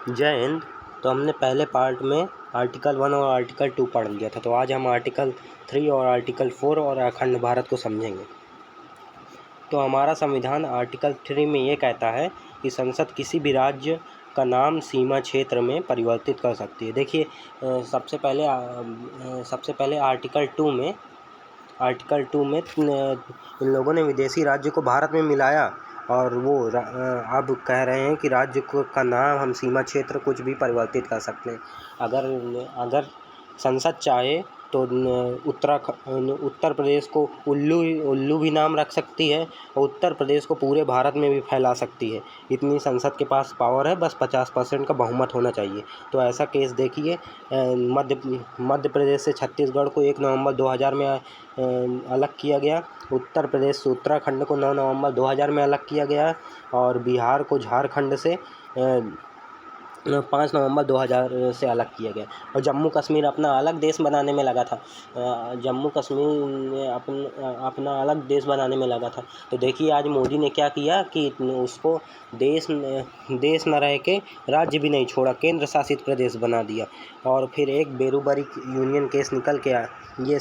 जय हिंद। तो हमने पहले पार्ट में आर्टिकल 1 और आर्टिकल 2 पढ़ लिया था। तो आज हम आर्टिकल 3 और आर्टिकल 4 और अखंड भारत को समझेंगे। तो हमारा संविधान आर्टिकल 3 में ये कहता है कि संसद किसी भी राज्य का नाम सीमा क्षेत्र में परिवर्तित कर सकती है। देखिए, सबसे पहले आर्टिकल 2 में इन लोगों ने विदेशी राज्य को भारत में मिलाया और वो अब कह रहे हैं कि राज्य का नाम हम सीमा क्षेत्र कुछ भी परिवर्तित कर सकते हैं। अगर संसद चाहे तो उत्तर प्रदेश को उल्लू भी नाम रख सकती है और उत्तर प्रदेश को पूरे भारत में भी फैला सकती है। इतनी संसद के पास पावर है, बस 50% का बहुमत होना चाहिए। तो ऐसा केस देखिए, मध्य प्रदेश से छत्तीसगढ़ को 1 नवंबर 2000 में अलग किया गया। उत्तर प्रदेश से उत्तराखंड को 9 नवंबर 2000 में अलग किया गया और बिहार को झारखंड से 5 नवंबर 2000 से अलग किया गया। और जम्मू कश्मीर अपना अलग देश बनाने में लगा था। जम्मू कश्मीर अपना अलग देश बनाने में लगा था। तो देखिए, आज मोदी ने क्या किया कि उसको देश न रह के राज्य भी नहीं छोड़ा, केंद्र शासित प्रदेश बना दिया। और फिर एक बेरोबरी यूनियन केस निकल के आया। ये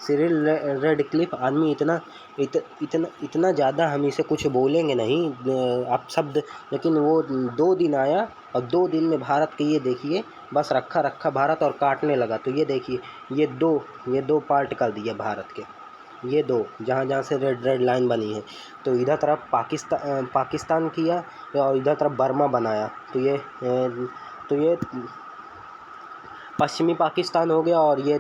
सिरिल रेडक्लिफ आदमी इतना ज़्यादा हम इसे कुछ बोलेंगे नहीं आप शब्द, लेकिन वो 2 दिन आया और 2 दिन में भारत के, ये देखिए, बस रखा भारत और काटने लगा। तो ये देखिए, ये दो पार्ट कर दिया भारत के, ये 2 जहाँ से रेड लाइन बनी है। तो इधर तरफ पाकिस्तान किया और इधर तरफ बर्मा बनाया। तो ये पश्चिमी पाकिस्तान हो गया और ये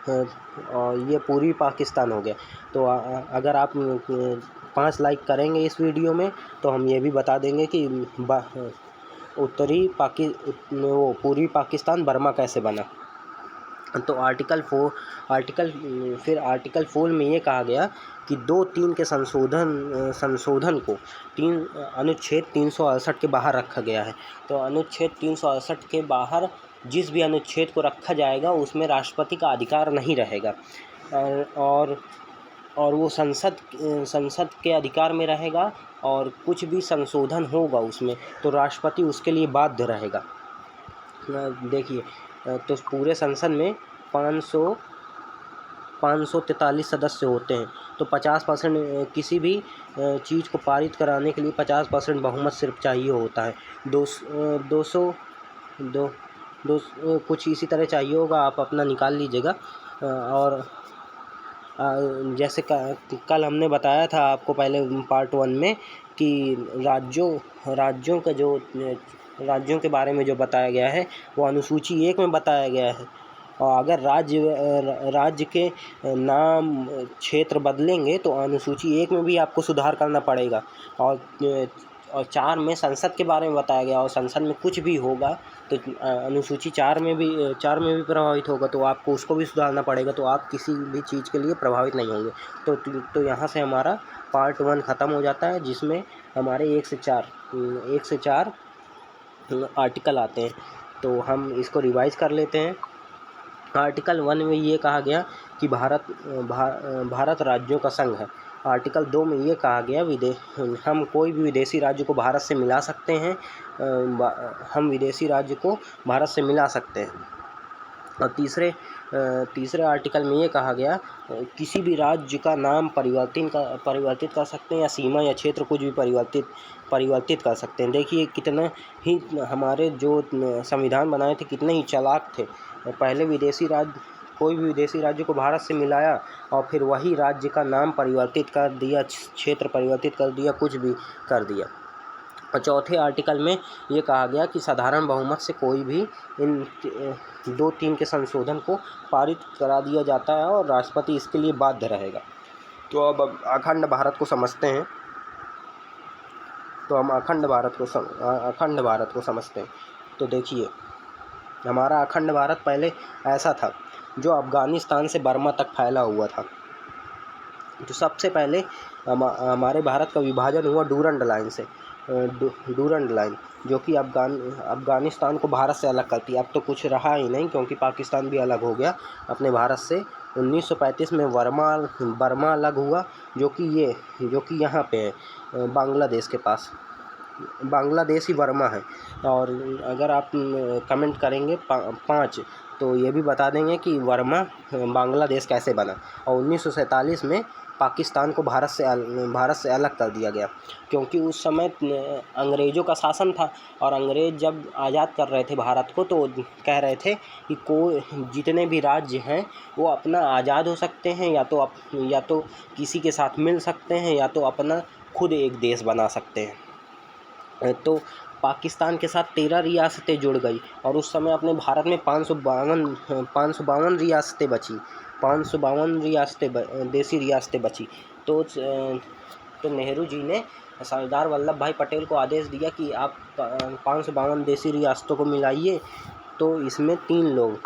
और ये पूर्वी पाकिस्तान हो गया। तो अगर आप 5 लाइक करेंगे इस वीडियो में तो हम ये भी बता देंगे कि पूर्वी पाकिस्तान बर्मा कैसे बना। तो आर्टिकल 4 में ये कहा गया कि 2-3 के संशोधन को अनुच्छेद 368 के बाहर रखा गया है। तो अनुच्छेद 368 के बाहर जिस भी अनुच्छेद को रखा जाएगा उसमें राष्ट्रपति का अधिकार नहीं रहेगा और वो संसद के अधिकार में रहेगा। और कुछ भी संशोधन होगा उसमें तो राष्ट्रपति उसके लिए बाध्य रहेगा। देखिए, तो पूरे संसद में 543 सदस्य होते हैं। तो 50% किसी भी चीज़ को पारित कराने के लिए 50% बहुमत सिर्फ चाहिए होता है। 200 कुछ इसी तरह चाहिए होगा, आप अपना निकाल लीजिएगा। और जैसे कल हमने बताया था आपको पहले पार्ट 1 में कि राज्यों के बारे में जो बताया गया है वो अनुसूची 1 में बताया गया है। और अगर राज्य के नाम क्षेत्र बदलेंगे तो अनुसूची 1 में भी आपको सुधार करना पड़ेगा। और 4 में संसद के बारे में बताया गया और संसद में कुछ भी होगा तो अनुसूची 4 में भी प्रभावित होगा, तो आपको उसको भी सुधारना पड़ेगा। तो आप किसी भी चीज़ के लिए प्रभावित नहीं होंगे। तो यहाँ से हमारा पार्ट 1 ख़त्म हो जाता है, जिसमें हमारे 1 से 4 आर्टिकल आते हैं। तो हम इसको रिवाइज़ कर लेते हैं। आर्टिकल 1 में ये कहा गया कि भारत राज्यों का संघ है। आर्टिकल 2 में ये कहा गया हम कोई भी विदेशी राज्य को भारत से मिला सकते हैं। हम विदेशी राज्य को भारत से मिला सकते हैं। और तीसरे आर्टिकल में ये कहा गया किसी भी राज्य का नाम परिवर्तित कर सकते हैं या सीमा या क्षेत्र कुछ भी परिवर्तित कर सकते हैं। देखिए, कितना ही हमारे जो संविधान बनाए थे कितने ही चालाक थे। पहले कोई भी विदेशी राज्य को भारत से मिलाया और फिर वही राज्य का नाम परिवर्तित कर दिया, क्षेत्र परिवर्तित कर दिया, कुछ भी कर दिया। और चौथे आर्टिकल में ये कहा गया कि साधारण बहुमत से कोई भी इन 2-3 के संशोधन को पारित करा दिया जाता है और राष्ट्रपति इसके लिए बाध्य रहेगा। तो अब अखंड भारत को समझते हैं। तो हम अखंड भारत को समझते हैं। तो देखिए, हमारा अखंड भारत पहले ऐसा था जो अफ़गानिस्तान से बर्मा तक फैला हुआ था। तो सबसे पहले हमारे भारत का विभाजन हुआ डूरंड लाइन से। डूरंड लाइन जो कि अफ़गानिस्तान को भारत से अलग करती है। अब तो कुछ रहा ही नहीं, क्योंकि पाकिस्तान भी अलग हो गया अपने भारत से। 1935 में बर्मा अलग हुआ, जो कि यहाँ पे है, बांग्लादेश के पास। बांग्लादेश ही बर्मा है। और अगर आप कमेंट करेंगे 5 तो ये भी बता देंगे कि बर्मा बांग्लादेश कैसे बना। और 1947 में पाकिस्तान को भारत से अलग कर दिया गया, क्योंकि उस समय अंग्रेज़ों का शासन था, और अंग्रेज़ जब आज़ाद कर रहे थे भारत को तो कह रहे थे कि जितने भी राज्य हैं वो अपना आज़ाद हो सकते हैं, या तो किसी के साथ मिल सकते हैं, या तो अपना खुद एक देश बना सकते हैं। तो पाकिस्तान के साथ 13 रियासतें जुड़ गई, और उस समय अपने भारत में 552 रियासतें बची। 552 देसी रियासतें बची। तो नेहरू जी ने सरदार वल्लभ भाई पटेल को आदेश दिया कि आप 552 देसी रियासतों को मिलाइए। तो इसमें तीन लोग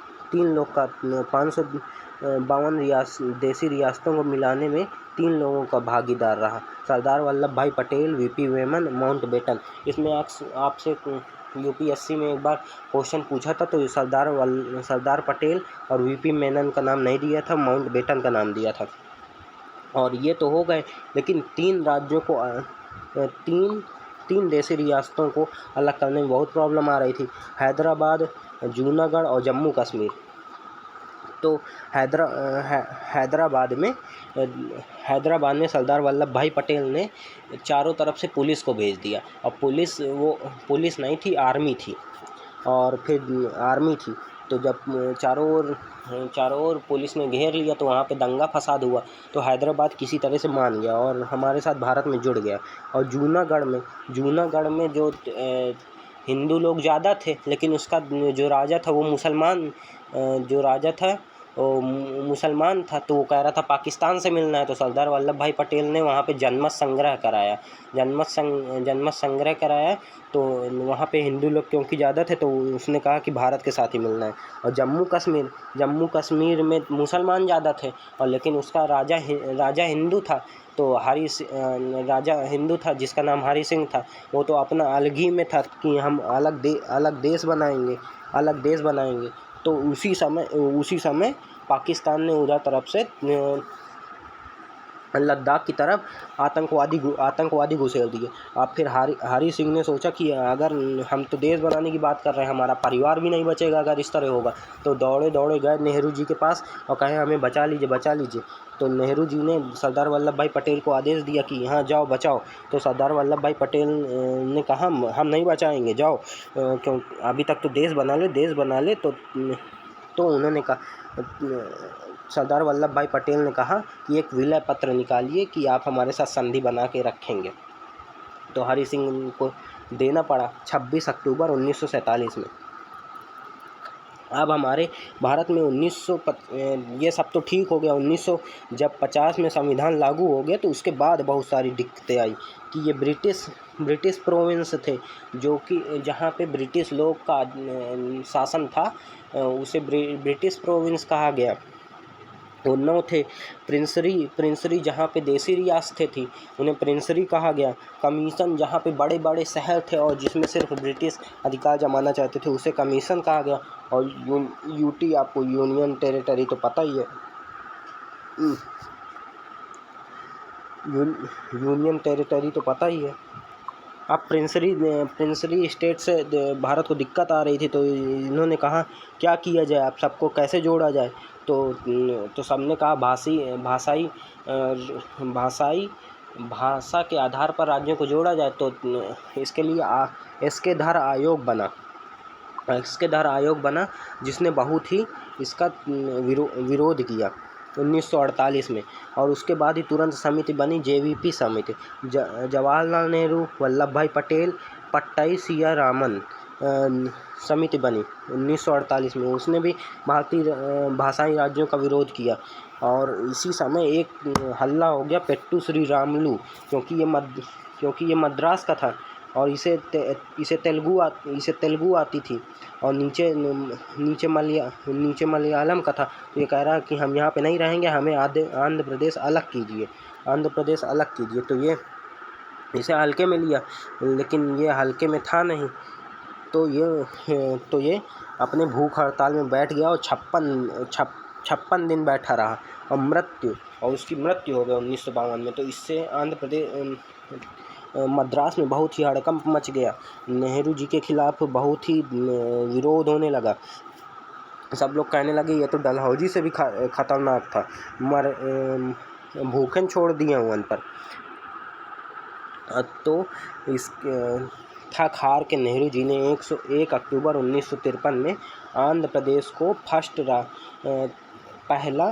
का 552 देसी रियासतों को मिलाने में 3 लोगों का भागीदार रहा, सरदार वल्लभ भाई पटेल, वीपी मेनन, माउंटबेटन। इसमें आपसे यूपीएससी में एक बार क्वेश्चन पूछा था, तो सरदार पटेल और वीपी मेनन का नाम नहीं दिया था, माउंटबेटन का नाम दिया था। और ये तो हो गए, लेकिन 3 राज्यों को तीन देसी रियासतों को अलग करने में बहुत प्रॉब्लम आ रही थी, हैदराबाद, जूनागढ़ और जम्मू कश्मीर। तो हैदराबाद में सरदार वल्लभ भाई पटेल ने चारों तरफ से पुलिस को भेज दिया, और पुलिस नहीं थी, आर्मी थी। और फिर आर्मी थी, तो जब चारों ओर पुलिस ने घेर लिया तो वहाँ पे दंगा फसाद हुआ, तो हैदराबाद किसी तरह से मान गया और हमारे साथ भारत में जुड़ गया। और जूनागढ़ में जो हिंदू लोग ज़्यादा थे, लेकिन उसका जो राजा था वो मुसलमान था, तो वो कह रहा था पाकिस्तान से मिलना है। तो सरदार वल्लभ भाई पटेल ने वहाँ पे जनमत संग्रह कराया। तो वहाँ पे हिंदू लोग क्योंकि ज़्यादा थे, तो उसने कहा कि भारत के साथ ही मिलना है। और जम्मू कश्मीर में मुसलमान ज़्यादा थे, और लेकिन उसका राजा हिंदू था। तो राजा हिंदू था जिसका नाम हरि सिंह था। वो तो अपना अलग ही में था कि हम अलग देश बनाएंगे। तो उसी समय पाकिस्तान ने उधर तरफ से लद्दाख की तरफ आतंकवादी घुसेड़ दिए। अब फिर हरि सिंह ने सोचा कि अगर हम तो देश बनाने की बात कर रहे हैं, हमारा परिवार भी नहीं बचेगा अगर इस तरह होगा। तो दौड़े गए नेहरू जी के पास और कहे हमें बचा लीजिए। तो नेहरू जी ने सरदार वल्लभ भाई पटेल को आदेश दिया कि यहाँ जाओ बचाओ। तो सरदार वल्लभ भाई पटेल ने कहा हम नहीं बचाएंगे, जाओ, क्यों अभी तक तो देश बना ले। तो उन्होंने कहा, सरदार वल्लभ भाई पटेल ने कहा कि एक विलय पत्र निकालिए कि आप हमारे साथ संधि बना के रखेंगे। तो हरि सिंह को देना पड़ा 26 अक्टूबर 1947 में। अब हमारे भारत में ये सब तो ठीक हो गया। 1950 में संविधान लागू हो गया, तो उसके बाद बहुत सारी दिक्कतें आई कि ये ब्रिटिश प्रोविंस थे, जो कि जहाँ पे ब्रिटिश लोग का शासन था, उसे ब्रिटिश प्रोविंस कहा गया। तो 9 थे। प्रिंसरी जहाँ पे देसी रियासतें थी, उन्हें प्रिंसरी कहा गया। कमीशन जहाँ पे बड़े बड़े शहर थे और जिसमें सिर्फ ब्रिटिश अधिकार जमाना चाहते थे, उसे कमीशन कहा गया। और यूटी, आपको यूनियन टेरिटरी तो पता ही है। यूनियन टेरिटरी तो पता ही है। अब प्रिंसली स्टेट से भारत को दिक्कत आ रही थी, तो इन्होंने कहा क्या किया जाए, अब सबको कैसे जोड़ा जाए। तो सबने कहा भाषा के आधार पर राज्यों को जोड़ा जाए। तो इसके लिए एसके धर आयोग बना, जिसने बहुत ही इसका विरोध किया 1948 में। और उसके बाद ही तुरंत समिति बनी, जेवीपी समिति, जवाहरलाल नेहरू, वल्लभ भाई पटेल, पट्टाई सिया रामन समिति बनी 1948 में। उसने भी भारतीय भाषाई राज्यों का विरोध किया। और इसी समय एक हल्ला हो गया पेट्टू श्री रामलू, क्योंकि ये मद्रास का था और इसे तेलुगु आती थी, और नीचे मलयालम का था। तो ये कह रहा है कि हम यहाँ पे नहीं रहेंगे, हमें आंध्र प्रदेश अलग कीजिए। तो ये इसे हल्के में लिया, लेकिन ये हल्के में था नहीं। तो ये अपने भूख हड़ताल में बैठ गया और 56 दिन बैठा रहा और उसकी मृत्यु हो गई 1952 में। तो इससे आंध्र प्रदेश मद्रास में बहुत ही हड़कंप मच गया। नेहरू जी के खिलाफ बहुत ही विरोध होने लगा। सब लोग कहने लगे ये तो डलहौजी से भी खतरनाक था, भूखन छोड़ दिए उन पर। तो इस थक हार के नेहरू जी ने 101 अक्टूबर 1953 में आंध्र प्रदेश को पहला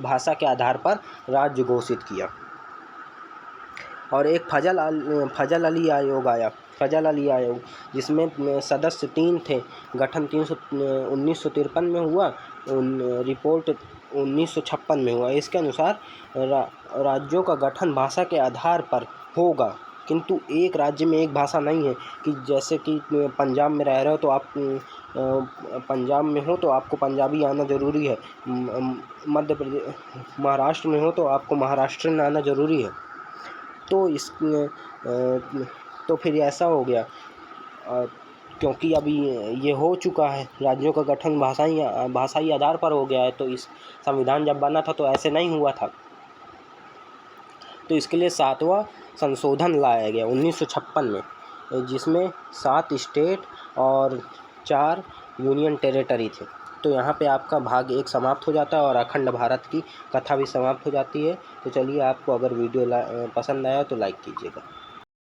भाषा के आधार पर राज्य घोषित किया। और एक फजल अली आयोग आया, जिसमें सदस्य 3 थे। गठन 1953 में हुआ, रिपोर्ट 1956 में हुआ। इसके अनुसार राज्यों का गठन भाषा के आधार पर होगा, किंतु एक राज्य में एक भाषा नहीं है कि जैसे कि पंजाब में रह रहे हो तो आप पंजाब में हो तो आपको पंजाबी आना ज़रूरी है, मध्य प्रदेश महाराष्ट्र में हो तो आपको महाराष्ट्रियन आना ज़रूरी है। तो फिर ऐसा हो गया, क्योंकि अभी ये हो चुका है, राज्यों का गठन भाषाई आधार पर हो गया है। तो इस संविधान जब बना था तो ऐसे नहीं हुआ था। तो इसके लिए 7वां संशोधन लाया गया 1956 में, जिसमें 7 स्टेट और 4 यूनियन टेरिटरी थे। तो यहाँ पे आपका भाग 1 समाप्त हो जाता है और अखंड भारत की कथा भी समाप्त हो जाती है। तो चलिए, आपको अगर वीडियो पसंद आया तो लाइक कीजिएगा।